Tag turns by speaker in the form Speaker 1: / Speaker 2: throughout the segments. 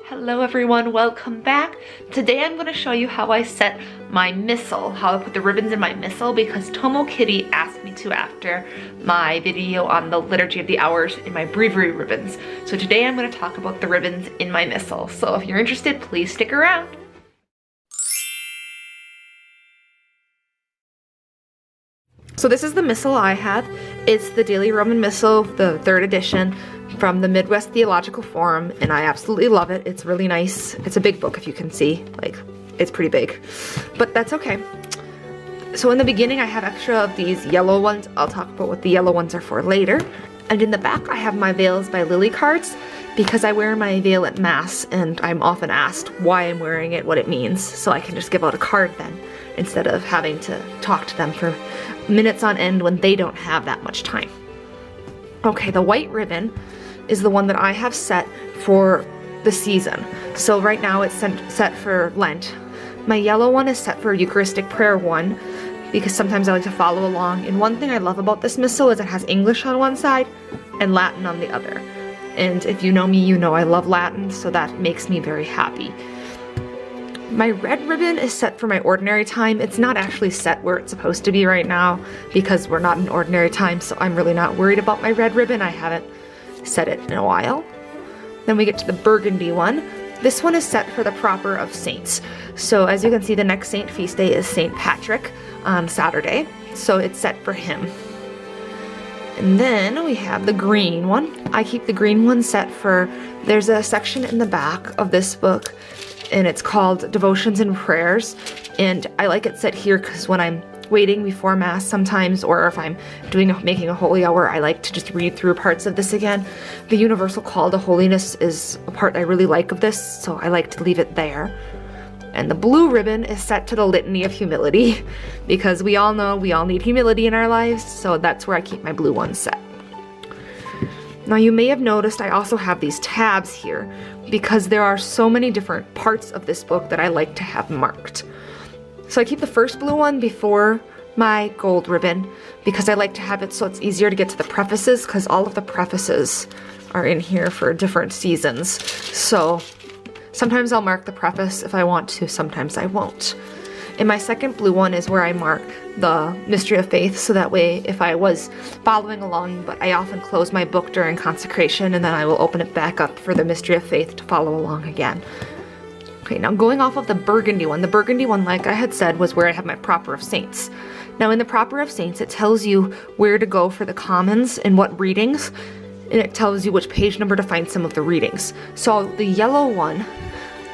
Speaker 1: Hello everyone, welcome back. Today I'm going to show you how I set my Missal, how I put the ribbons in my Missal, because Tomo Kitty asked me to after my video on the Liturgy of the Hours in my breviary ribbons. So today I'm going to talk about the ribbons in my Missal. So if you're interested, please stick around. So this is the Missal I have. It's the Daily Roman Missal, the 3rd edition from the Midwest Theological Forum, and I absolutely love it. It's really nice. It's a big book, if you can see. Like, it's pretty big, but that's okay. So in the beginning I have extra of these yellow ones. I'll talk about what the yellow ones are for later. And in the back I have my Veils by Lily cards because I wear my veil at Mass and I'm often asked why I'm wearing it, what it means, so I can just give out a card then instead of having to talk to them for minutes on end when they don't have that much time. Okay, the white ribbon is the one that I have set for the season. So right now it's set for Lent. My yellow one is set for Eucharistic Prayer 1 because sometimes I like to follow along. And one thing I love about this Missal is it has English on one side and Latin on the other. And if you know me, you know I love Latin, so that makes me very happy. My red ribbon is set for my ordinary time. It's not actually set where it's supposed to be right now because we're not in ordinary time, so I'm really not worried about my red ribbon. I haven't set it in a while. Then we get to the burgundy one. This one is set for the Proper of Saints. So as you can see, the next saint feast day is St. Patrick on Saturday, so it's set for him. And then we have the green one. I keep the green one set for, there's a section in the back of this book and it's called Devotions and Prayers, and I like it set here because when I'm waiting before Mass sometimes, or if I'm making a holy hour, I like to just read through parts of this again. The universal call to holiness is a part I really like of this, so I like to leave it there. And the blue ribbon is set to the Litany of Humility because we all know we all need humility in our lives, so that's where I keep my blue one set. Now you may have noticed I also have these tabs here because there are so many different parts of this book that I like to have marked. So I keep the first blue one before my gold ribbon because I like to have it so it's easier to get to the prefaces because all of the prefaces are in here for different seasons. So sometimes I'll mark the preface if I want to, sometimes I won't. And my second blue one is where I mark the Mystery of Faith, so that way if I was following along, but I often close my book during consecration and then I will open it back up for the Mystery of Faith to follow along again. Okay, now going off of the burgundy one, like I had said, was where I have my Proper of Saints. Now in the Proper of Saints, it tells you where to go for the commons and what readings, and it tells you which page number to find some of the readings. So the yellow one,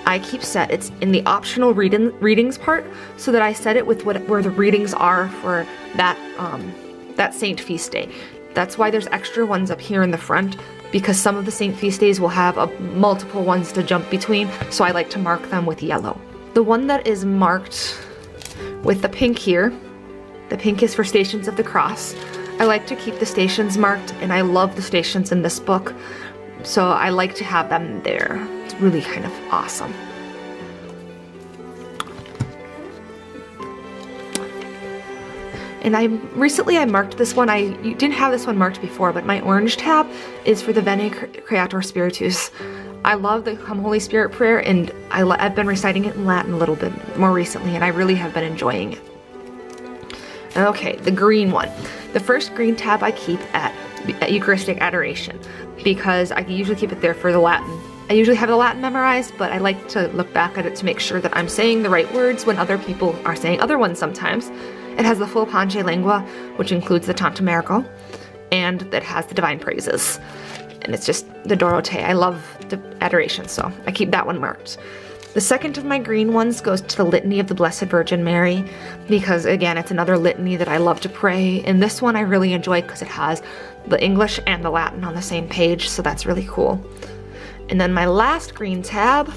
Speaker 1: I keep set, it's in the optional readings part, so that I set it with where the readings are for that saint feast day. That's why there's extra ones up here in the front, because some of the saint feast days will have multiple ones to jump between, so I like to mark them with yellow. The one that is marked with the pink here, the pink is for Stations of the Cross. I like to keep the stations marked, and I love the stations in this book, so I like to have them there. It's really kind of awesome. And recently I marked this one. You didn't have this one marked before, but my orange tab is for the Veni Creator Spiritus. I love the Come Holy Spirit prayer, and I've been reciting it in Latin a little bit more recently, and I really have been enjoying it. Okay, the green one. The first green tab I keep at Eucharistic Adoration because I usually keep it there for the Latin. I usually have the Latin memorized, but I like to look back at it to make sure that I'm saying the right words when other people are saying other ones sometimes. It has the full Pange Lingua, which includes the Tantum Ergo, and it has the Divine Praises. And it's just the Dorote. I love the adoration, so I keep that one marked. The second of my green ones goes to the Litany of the Blessed Virgin Mary, because again, it's another litany that I love to pray. And this one I really enjoy because it has the English and the Latin on the same page, so that's really cool. And then my last green tab,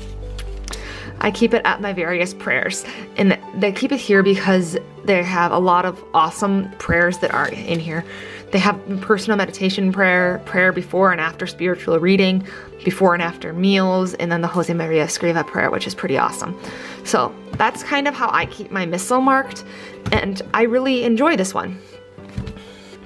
Speaker 1: I keep it at my various prayers, and they keep it here because they have a lot of awesome prayers that are in here. They have personal meditation prayer, prayer before and after spiritual reading, before and after meals, and then the Jose Maria Escriva prayer, which is pretty awesome. So that's kind of how I keep my Missal marked, and I really enjoy this one.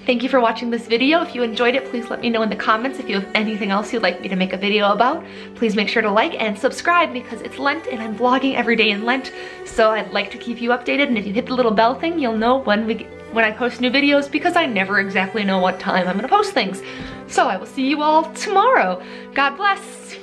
Speaker 1: Thank you for watching this video. If you enjoyed it, please let me know in the comments. If you have anything else you'd like me to make a video about, please make sure to like and subscribe because it's Lent and I'm vlogging every day in Lent. So I'd like to keep you updated, and if you hit the little bell thing, you'll know when I post new videos, because I never exactly know what time I'm gonna post things. So I will see you all tomorrow. God bless.